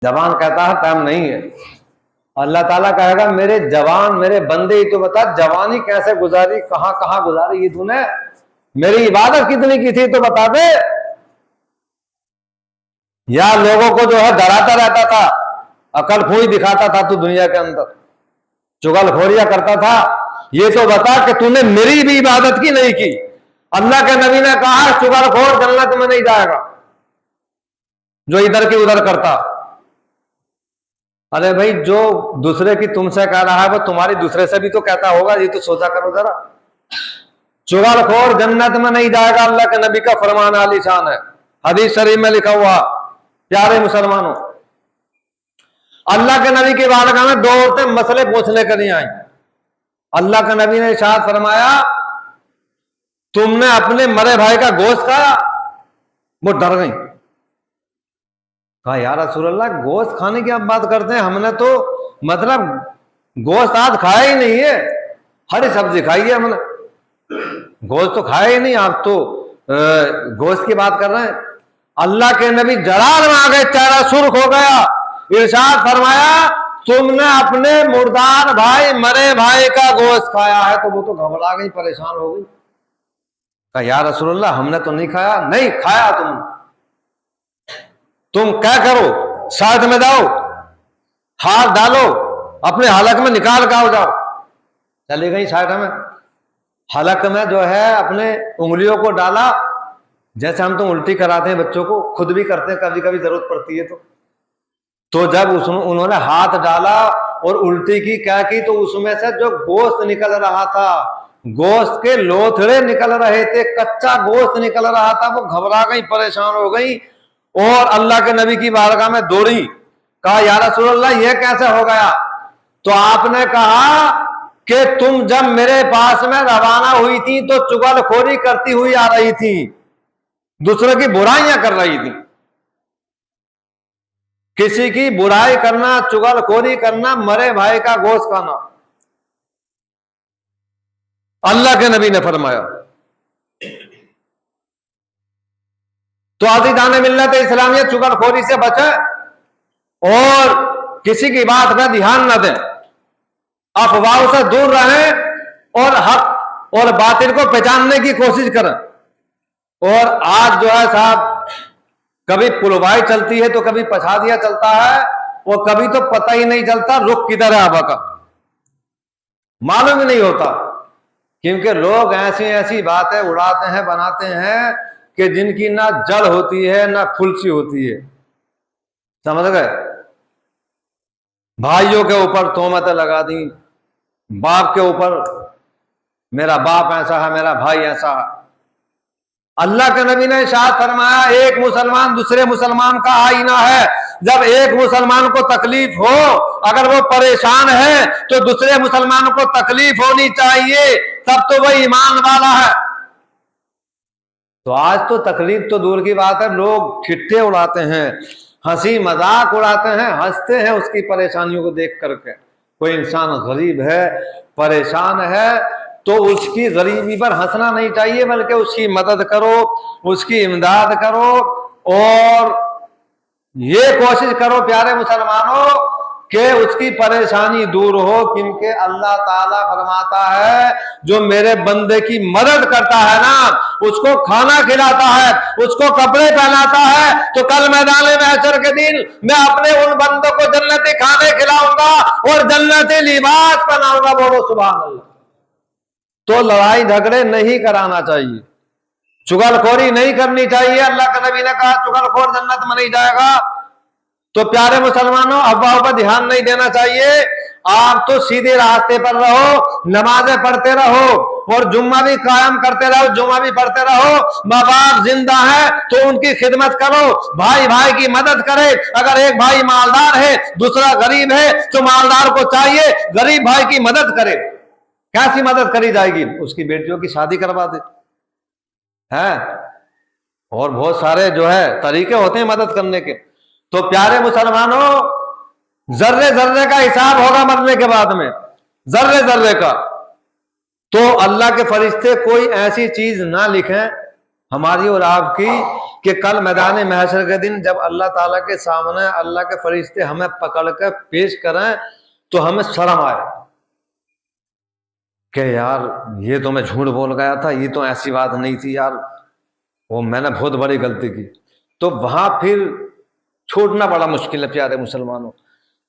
जवान कहता है टाइम नहीं है। अल्लाह ताला कहेगा मेरे जवान मेरे बंदे ही तो बता जवानी कैसे गुजारी, कहां कहां गुजारी ये तूने, मेरी इबादत कितनी की थी तो बता दे। या लोगों को जो है डराता रहता था, अकल खोई दिखाता था तू दुनिया के अंदर, चुगलखोरिया करता था, ये तो बता कि तूने मेरी भी इबादत की नहीं की। अल्लाह के नबी ने कहा चुगलखोर जन्नत में नहीं जाएगा, जो इधर की उधर करता। अरे भाई जो दूसरे की तुमसे कह रहा है वो तुम्हारी दूसरे से भी तो कहता होगा, ये तो सोचा करो जरा। चुगलखोर जन्नत में नहीं जाएगा, अल्लाह के नबी का फरमान आलीशान है, हदीस शरीफ में लिखा हुआ। प्यारे मुसलमानों, अल्लाह के नबी की बारगाह में दो औरतें मसले पूछने के लिए आई। अल्लाह के नबी ने इरशाद फरमाया तुमने अपने मरे भाई का गोश्त खाया? वो डर गई, कहा यार रसूलल्लाह गोश्त खाने की आप बात करते हैं, हमने तो मतलब गोश्त आज खाया ही नहीं है, हरी सब्जी खाई है हमने, गोश्त तो खाया ही नहीं, आप तो गोश्त की बात कर रहे हैं। अल्लाह के नबी जलाल में आ गए, चेहरा सुर्ख हो गया, इरशाद फरमाया तुमने अपने मुर्दार भाई मरे भाई का गोश्त खाया है। तो वो तो घबरा गई, परेशान हो गई, कहा यार रसूलल्लाह हमने तो नहीं खाया। नहीं खाया तुम क्या करो, साथ में जाओ, हाथ डालो अपने हलक में निकाल के आओ जाओ। चली गई साइड में, हलक में जो है अपने उंगलियों को डाला, जैसे हम तो उल्टी कराते हैं बच्चों को, खुद भी करते हैं कभी कभी जरूरत पड़ती है तो जब उन्होंने हाथ डाला और उल्टी की क्या की, तो उसमें से जो गोश्त निकल रहा था, गोश्त के लोथड़े निकल रहे थे, कच्चा गोश्त निकल रहा था। वो घबरा गई, परेशान हो गई और अल्लाह के नबी की बारगाह में दौड़ी, कहा या रसूलल्लाह ये कैसे हो गया? तो आपने कहा कि तुम जब मेरे पास में रवाना हुई थी तो चुगलखोरी करती हुई आ रही थी, दूसरों की बुराइयां कर रही थी। किसी की बुराई करना, चुगलखोरी करना, मरे भाई का गोश्त खाना। अल्लाह के नबी ने फरमाया तो आज़ीदाने मिल्लत इस्लामिया चुगलखोरी से बचे और किसी की बात पर ध्यान न दें, अफवाहों से दूर रहें और हक और बातिल को पहचानने की कोशिश करें। और आज जो है साहब कभी पुलवाई चलती है तो कभी पछादिया चलता है और कभी तो पता ही नहीं चलता रुख किधर है हवा का, मालूम ही नहीं होता, क्योंकि लोग ऐसी ऐसी बातें उड़ाते हैं, बनाते हैं कि जिनकी ना जड़ होती है ना फुलसी होती है, समझ गए। भाइयों के ऊपर तोहमतें लगा दी, बाप के ऊपर मेरा बाप ऐसा है, मेरा भाई ऐसा है। अल्लाह के नबी ने इरशाद फरमाया एक मुसलमान दूसरे मुसलमान का आईना है। जब एक मुसलमान को तकलीफ हो, अगर वो परेशान है तो दूसरे मुसलमान को तकलीफ होनी चाहिए, तब तो वह ईमान वाला है। तो आज तो तकलीफ तो दूर की बात है, लोग ठिट्ठे उड़ाते हैं, हंसी मजाक उड़ाते हैं, हंसते हैं उसकी परेशानियों को देख करके। कोई इंसान गरीब है, परेशान है, तो उसकी गरीबी पर हंसना नहीं चाहिए, बल्कि उसकी मदद करो, उसकी इमदाद करो और ये कोशिश करो प्यारे मुसलमानों कि उसकी परेशानी दूर हो, क्योंकि अल्लाह ताला फरमाता है जो मेरे बंदे की मदद करता है ना, उसको खाना खिलाता है, उसको कपड़े पहनाता है, तो कल मैदान महशर के दिन मैं अपने उन बंदों को जन्नती खाने खिलाऊंगा और जन्नती लिबास पहनाऊंगा। बोलो सुभान अल्लाह। तो लड़ाई झगड़े नहीं कराना चाहिए, चुगलखोरी नहीं करनी चाहिए। अल्लाह के नबी ने कहा चुगलखोर जन्नत में नहीं जाएगा। तो प्यारे मुसलमानों अफवाहों पर ध्यान नहीं देना चाहिए, आप तो सीधे रास्ते पर रहो, नमाजें पढ़ते रहो और जुम्मा भी कायम करते रहो, जुम्मा भी पढ़ते रहो। माँ बाप जिंदा है तो उनकी खिदमत करो, भाई भाई की मदद करे। अगर एक भाई मालदार है दूसरा गरीब है तो मालदार को चाहिए गरीब भाई की मदद करे। कैसी मदद करी जाएगी? उसकी बेटियों की शादी करवा दे, है, और बहुत सारे जो है तरीके होते हैं मदद करने के। तो प्यारे मुसलमानों जर्रे जर्रे का हिसाब होगा मरने के बाद में, जर्रे जर्रे का। तो अल्लाह के फरिश्ते कोई ऐसी चीज ना लिखें हमारी और आपकी कि कल मैदान महशर के दिन जब अल्लाह ताला के सामने अल्लाह के फरिश्ते हमें पकड़ कर पेश करें तो हमें शर्म आए कि यार ये तो मैं झूठ बोल गया था, ये तो ऐसी बात नहीं थी यार, वो मैंने बहुत बड़ी गलती की। तो वहां फिर छोड़ना बड़ा मुश्किल है प्यारे मुसलमानों।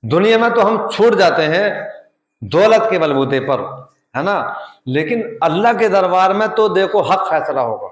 दुनिया में तो हम छूट जाते हैं दौलत के बलबूते पर, है ना, लेकिन अल्लाह के दरबार में तो देखो हक फैसला होगा।